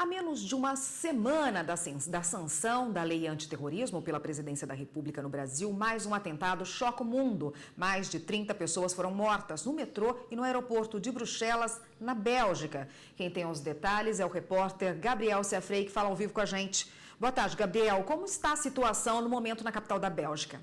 A menos de uma semana da sanção da lei antiterrorismo pela presidência da República no Brasil, mais um atentado choca o mundo. Mais de 30 pessoas foram mortas no metrô e no aeroporto de Bruxelas, na Bélgica. Quem tem os detalhes é o repórter Gabriel Ciafrei, que fala ao vivo com a gente. Boa tarde, Gabriel. Como está a situação no momento na capital da Bélgica?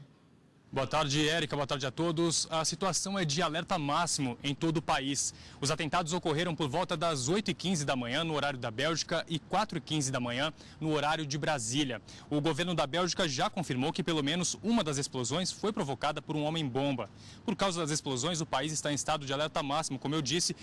Boa tarde, Érica. Boa tarde a todos. A situação é de alerta máximo em todo o país. Os atentados ocorreram por volta das 8h15 da manhã, no horário da Bélgica, e 4h15 da manhã, no horário de Brasília. O governo da Bélgica já confirmou que pelo menos uma das explosões foi provocada por um homem-bomba. Por causa das explosões, o país está em estado de alerta máximo, como eu disse.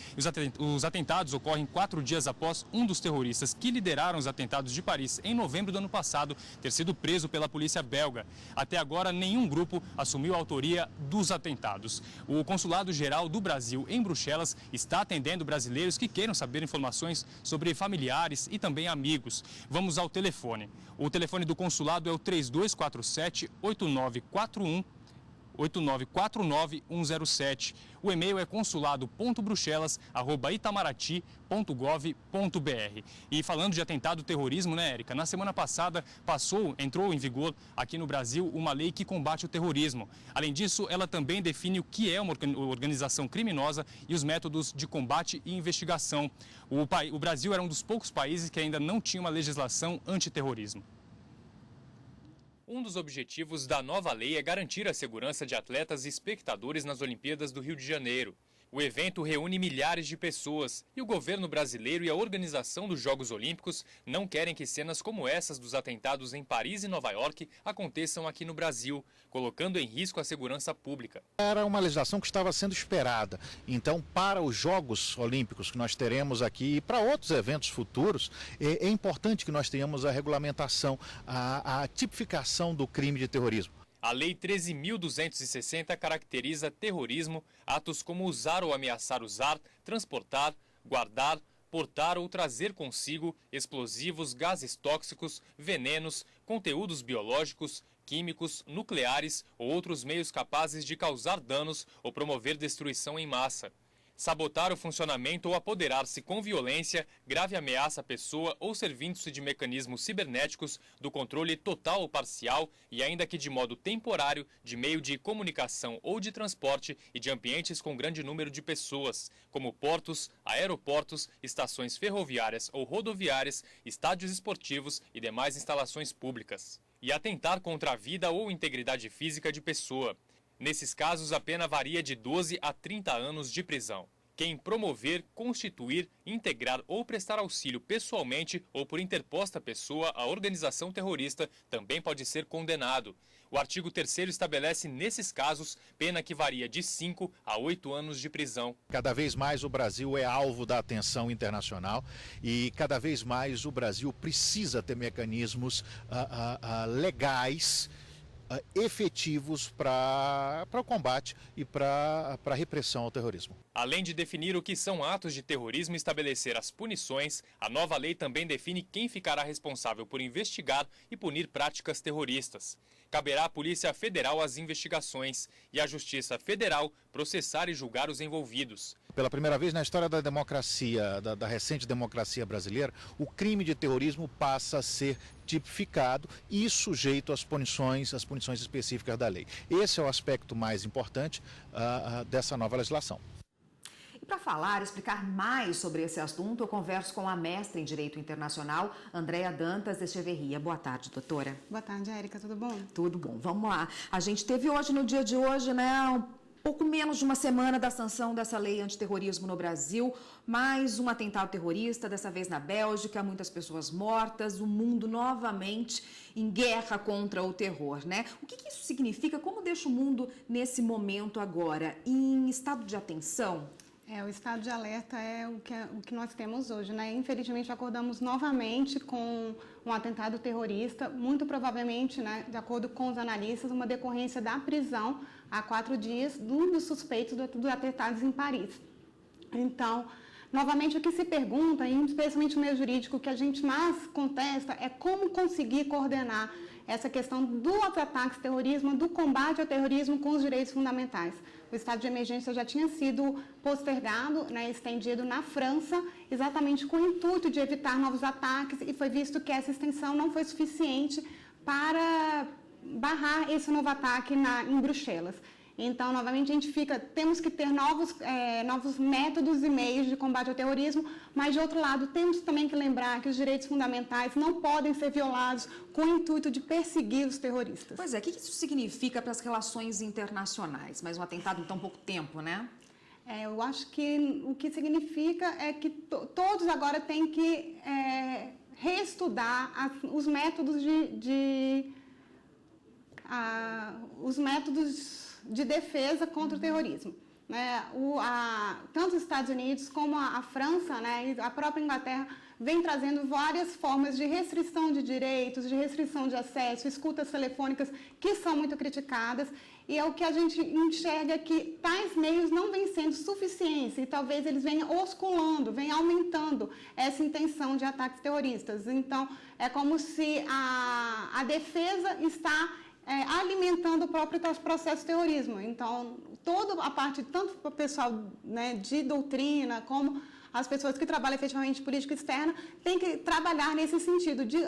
Os atentados ocorrem 4 dias após um dos terroristas que lideraram os atentados de Paris em novembro do ano passado ter sido preso pela polícia belga. Até agora, nenhum grupo assumiu a autoria dos atentados. O Consulado-Geral do Brasil em Bruxelas está atendendo brasileiros que queiram saber informações sobre familiares e também amigos. Vamos ao telefone. O telefone do consulado é o 3247-8941. 8949-107. O e-mail é consulado.bruxelas@itamaraty.gov.br. E falando de atentado terrorismo, né, Érica? Na semana passada entrou em vigor aqui no Brasil uma lei que combate o terrorismo. Além disso, ela também define o que é uma organização criminosa e os métodos de combate e investigação. O Brasil era um dos poucos países que ainda não tinha uma legislação antiterrorismo. Um dos objetivos da nova lei é garantir a segurança de atletas e espectadores nas Olimpíadas do Rio de Janeiro. O evento reúne milhares de pessoas e o governo brasileiro e a organização dos Jogos Olímpicos não querem que cenas como essas dos atentados em Paris e Nova York aconteçam aqui no Brasil, colocando em risco a segurança pública. Era uma legislação que estava sendo esperada. Então, para os Jogos Olímpicos que nós teremos aqui e para outros eventos futuros, é importante que nós tenhamos a regulamentação, a tipificação do crime de terrorismo. A Lei 13.260 caracteriza terrorismo atos como usar ou ameaçar usar, transportar, guardar, portar ou trazer consigo explosivos, gases tóxicos, venenos, conteúdos biológicos, químicos, nucleares ou outros meios capazes de causar danos ou promover destruição em massa. Sabotar o funcionamento ou apoderar-se com violência, grave ameaça à pessoa ou servindo-se de mecanismos cibernéticos do controle total ou parcial e ainda que de modo temporário de meio de comunicação ou de transporte e de ambientes com grande número de pessoas, como portos, aeroportos, estações ferroviárias ou rodoviárias, estádios esportivos e demais instalações públicas. E atentar contra a vida ou integridade física de pessoa. Nesses casos, a pena varia de 12 a 30 anos de prisão. Quem promover, constituir, integrar ou prestar auxílio pessoalmente ou por interposta pessoa à organização terrorista também pode ser condenado. O artigo 3º estabelece, nesses casos, pena que varia de 5 a 8 anos de prisão. Cada vez mais o Brasil é alvo da atenção internacional e cada vez mais o Brasil precisa ter mecanismos legais, efetivos para o combate e para a repressão ao terrorismo. Além de definir o que são atos de terrorismo e estabelecer as punições, a nova lei também define quem ficará responsável por investigar e punir práticas terroristas. Caberá à Polícia Federal as investigações e à Justiça Federal processar e julgar os envolvidos. Pela primeira vez na história da democracia, da recente democracia brasileira, o crime de terrorismo passa a ser tipificado e sujeito às punições específicas da lei. Esse é o aspecto mais importante dessa nova legislação. E para falar, explicar mais sobre esse assunto, eu converso com a mestra em Direito Internacional, Andréa Dantas Echeverria. Boa tarde, doutora. Boa tarde, Érica. Tudo bom? Tudo bom. Vamos lá. A gente teve hoje, no dia de hoje, né, pouco menos de uma semana da sanção dessa lei antiterrorismo no Brasil, mais um atentado terrorista, dessa vez na Bélgica, muitas pessoas mortas, o mundo novamente em guerra contra o terror, né? O que isso significa? Como deixa o mundo nesse momento agora? Em estado de atenção? O estado de alerta é o que nós temos hoje, né? Infelizmente, acordamos novamente com um atentado terrorista, muito provavelmente, né, de acordo com os analistas, uma decorrência da prisão há 4 dias de um dos suspeitos dos atentados em Paris. Então, novamente, o que se pergunta, e especialmente no meio jurídico, o que a gente mais contesta é como conseguir coordenar essa questão dos ataques ao terrorismo, do combate ao terrorismo com os direitos fundamentais. O estado de emergência já tinha sido postergado, né, estendido na França, exatamente com o intuito de evitar novos ataques, e foi visto que essa extensão não foi suficiente para barrar esse novo ataque em Bruxelas. Então, novamente, temos que ter novos métodos e meios de combate ao terrorismo, mas, de outro lado, temos também que lembrar que os direitos fundamentais não podem ser violados com o intuito de perseguir os terroristas. Pois é, o que isso significa para as relações internacionais? Mais um atentado em tão pouco tempo, né? Eu acho que o que significa é que todos agora têm que reestudar os métodos de defesa contra o terrorismo. Né? Tanto os Estados Unidos como a França, né, e a própria Inglaterra vem trazendo várias formas de restrição de direitos, de restrição de acesso, escutas telefônicas que são muito criticadas, e é o que a gente enxerga que tais meios não vêm sendo suficientes e talvez eles venham oscilando, venham aumentando essa intenção de ataques terroristas. Então, é como se a defesa está alimentando o próprio processo de terrorismo. Então, toda a parte, tanto para o pessoal, né, de doutrina, como as pessoas que trabalham efetivamente em política externa, tem que trabalhar nesse sentido, de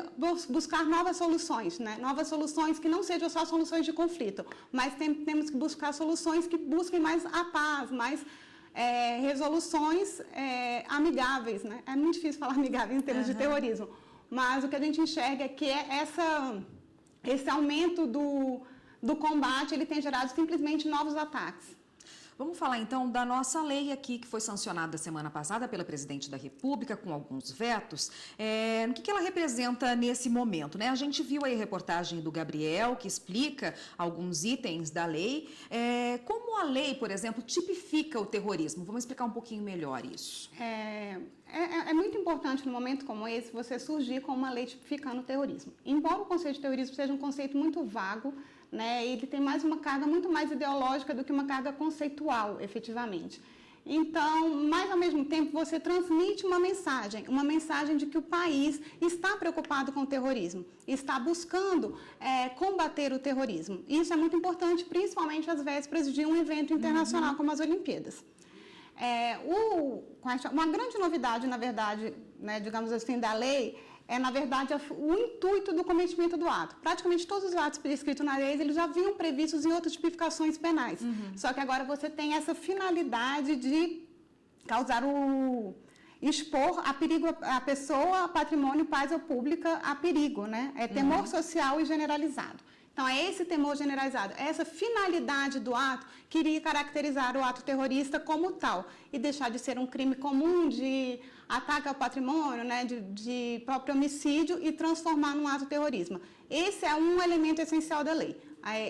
buscar novas soluções, né? Novas soluções que não sejam só soluções de conflito, mas temos que buscar soluções que busquem mais a paz, mais resoluções amigáveis, né? É muito difícil falar amigável em termos de terrorismo, mas o que a gente enxerga é que esse aumento do combate, ele tem gerado simplesmente novos ataques. Vamos falar então da nossa lei aqui, que foi sancionada semana passada pela Presidente da República, com alguns vetos. O que ela representa nesse momento, né? A gente viu aí a reportagem do Gabriel, que explica alguns itens da lei. Como a lei, por exemplo, tipifica o terrorismo? Vamos explicar um pouquinho melhor isso. É muito importante, num momento como esse, você surgir com uma lei tipificando o terrorismo. Embora o conceito de terrorismo seja um conceito muito vago, né, ele tem uma carga muito mais ideológica do que uma carga conceitual, efetivamente. Então, mas ao mesmo tempo, você transmite uma mensagem de que o país está preocupado com o terrorismo, está buscando combater o terrorismo. Isso é muito importante, principalmente às vésperas de um evento internacional como as Olimpíadas. Uma grande novidade, na verdade, né, digamos assim, da lei, na verdade, o intuito do cometimento do ato. Praticamente todos os atos prescritos na lei, eles já haviam previstos em outras tipificações penais. Só que agora você tem essa finalidade de causar expor a perigo a pessoa, patrimônio, paz ou pública a perigo, né? É temor social e generalizado. Então, é esse temor generalizado, essa finalidade do ato que iria caracterizar o ato terrorista como tal e deixar de ser um crime comum de ataque ao patrimônio, né, de próprio homicídio e transformar num ato terrorismo. Esse é um elemento essencial da lei,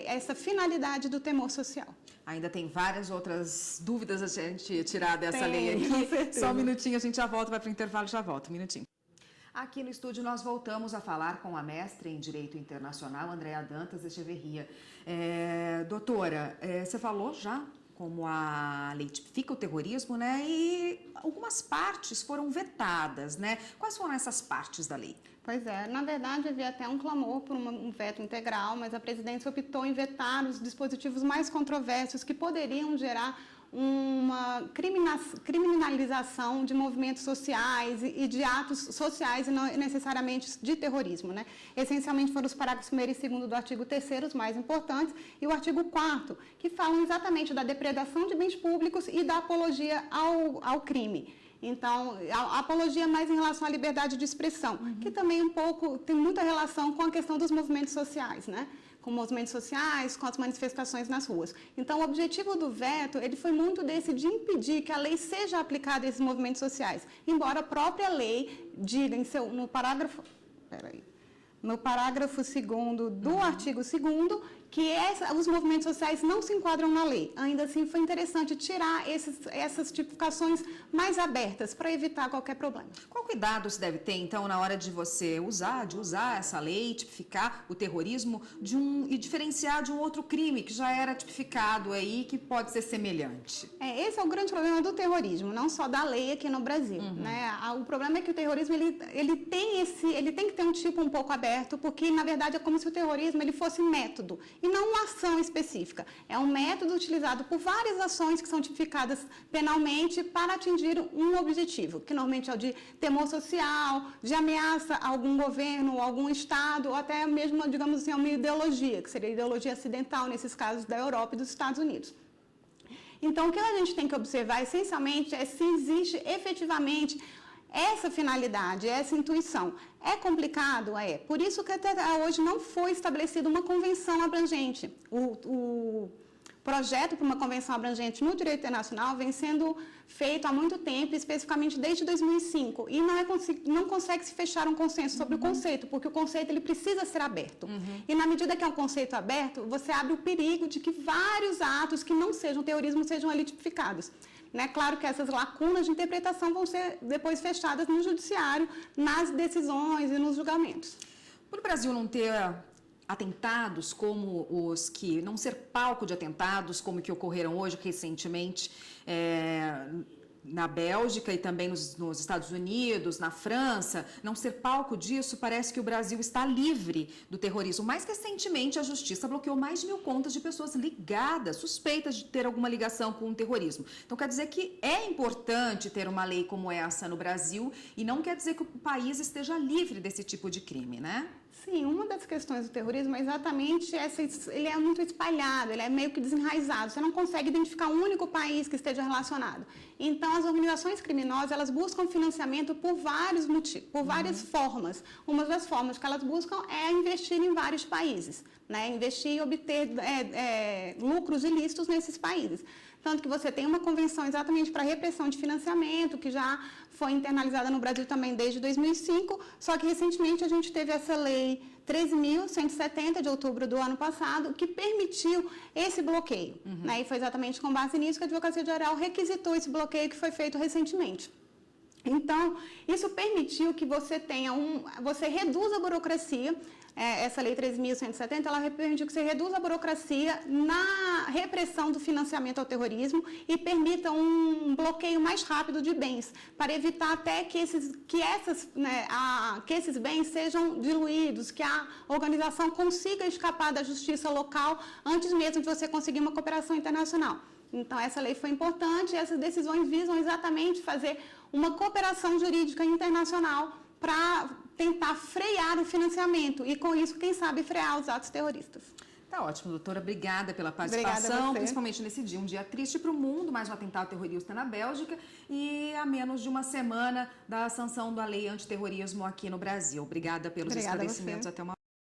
essa finalidade do temor social. Ainda tem várias outras dúvidas a gente tirar dessa lei aí. Só um minutinho, a gente já volta, vai para o intervalo, já volta, um minutinho. Aqui no estúdio nós voltamos a falar com a mestre em Direito Internacional, Andréa Dantas Echeverria. Doutora, você falou já como a lei tipifica o terrorismo, né? E algumas partes foram vetadas, né? Quais foram essas partes da lei? Pois é, na verdade havia até um clamor por um veto integral, mas a presidência optou em vetar os dispositivos mais controversos que poderiam gerar uma criminalização de movimentos sociais e de atos sociais e não necessariamente de terrorismo, né? Essencialmente foram os parágrafos 1º e 2º do artigo 3º, os mais importantes, e o artigo 4º, que falam exatamente da depredação de bens públicos e da apologia ao crime. Então, a apologia mais em relação à liberdade de expressão, que também tem muita relação com a questão dos movimentos sociais, né? Com movimentos sociais, com as manifestações nas ruas. Então, o objetivo do veto, ele foi muito de impedir que a lei seja aplicada a esses movimentos sociais, embora a própria lei diga no parágrafo 2º do artigo 2º que os movimentos sociais não se enquadram na lei. Ainda assim, foi interessante tirar essas tipificações mais abertas para evitar qualquer problema. Qual cuidado se deve ter, então, na hora de você usar essa lei, tipificar o terrorismo e diferenciar de um outro crime que já era tipificado aí, que pode ser semelhante? Esse é o grande problema do terrorismo, não só da lei aqui no Brasil. Né? O problema é que o terrorismo ele tem que ter um tipo um pouco aberto, porque, na verdade, é como se o terrorismo ele fosse método e não uma ação específica. É um método utilizado por várias ações que são tipificadas penalmente para atingir um objetivo, que normalmente é o de temor social, de ameaça a algum governo, a algum Estado, ou até mesmo, digamos assim, a uma ideologia, que seria a ideologia ocidental, nesses casos da Europa e dos Estados Unidos. Então, o que a gente tem que observar, essencialmente, é se existe efetivamente essa finalidade, essa intuição. É complicado? É. Por isso que até hoje não foi estabelecida uma convenção abrangente. O projeto para uma convenção abrangente no direito internacional vem sendo feito há muito tempo, especificamente desde 2005, e não consegue se fechar um consenso sobre o conceito, porque o conceito ele precisa ser aberto. E na medida que é um conceito aberto, você abre o perigo de que vários atos que não sejam terrorismo sejam ali tipificados. Né? Claro que essas lacunas de interpretação vão ser depois fechadas no judiciário, nas decisões e nos julgamentos. Por o Brasil não ter atentados como os que... não ser palco de atentados como que ocorreram hoje, recentemente, na Bélgica e também nos Estados Unidos, na França, não ser palco disso, parece que o Brasil está livre do terrorismo. Mais recentemente, a Justiça bloqueou mais de 1.000 contas de pessoas ligadas, suspeitas de ter alguma ligação com o terrorismo. Então, quer dizer que é importante ter uma lei como essa no Brasil e não quer dizer que o país esteja livre desse tipo de crime, né? Sim, uma das questões do terrorismo é exatamente ele é muito espalhado, ele é meio que desenraizado, você não consegue identificar um único país que esteja relacionado. Então, as organizações criminosas, elas buscam financiamento por vários motivos, por várias formas. Uma das formas que elas buscam é investir em vários países, né? Investir e obter lucros ilícitos nesses países. Tanto que você tem uma convenção exatamente para repressão de financiamento, que já foi internalizada no Brasil também desde 2005, só que recentemente a gente teve essa lei 13.170 de outubro do ano passado, que permitiu esse bloqueio. Né? E foi exatamente com base nisso que a Advocacia Geral requisitou esse bloqueio que foi feito recentemente. Então, isso permitiu que você você reduza a burocracia. Essa lei 3.170, ela permitiu que você reduza a burocracia na repressão do financiamento ao terrorismo e permita um bloqueio mais rápido de bens, para evitar até que esses bens sejam diluídos, que a organização consiga escapar da justiça local antes mesmo de você conseguir uma cooperação internacional. Então, essa lei foi importante e essas decisões visam exatamente fazer uma cooperação jurídica internacional para tentar frear o financiamento e, com isso, quem sabe, frear os atos terroristas. Tá ótimo, doutora. Obrigada pela participação, principalmente nesse dia. Um dia triste para o mundo, mais um atentado terrorista na Bélgica e a menos de uma semana da sanção da lei antiterrorismo aqui no Brasil. Obrigada pelos esclarecimentos. Até uma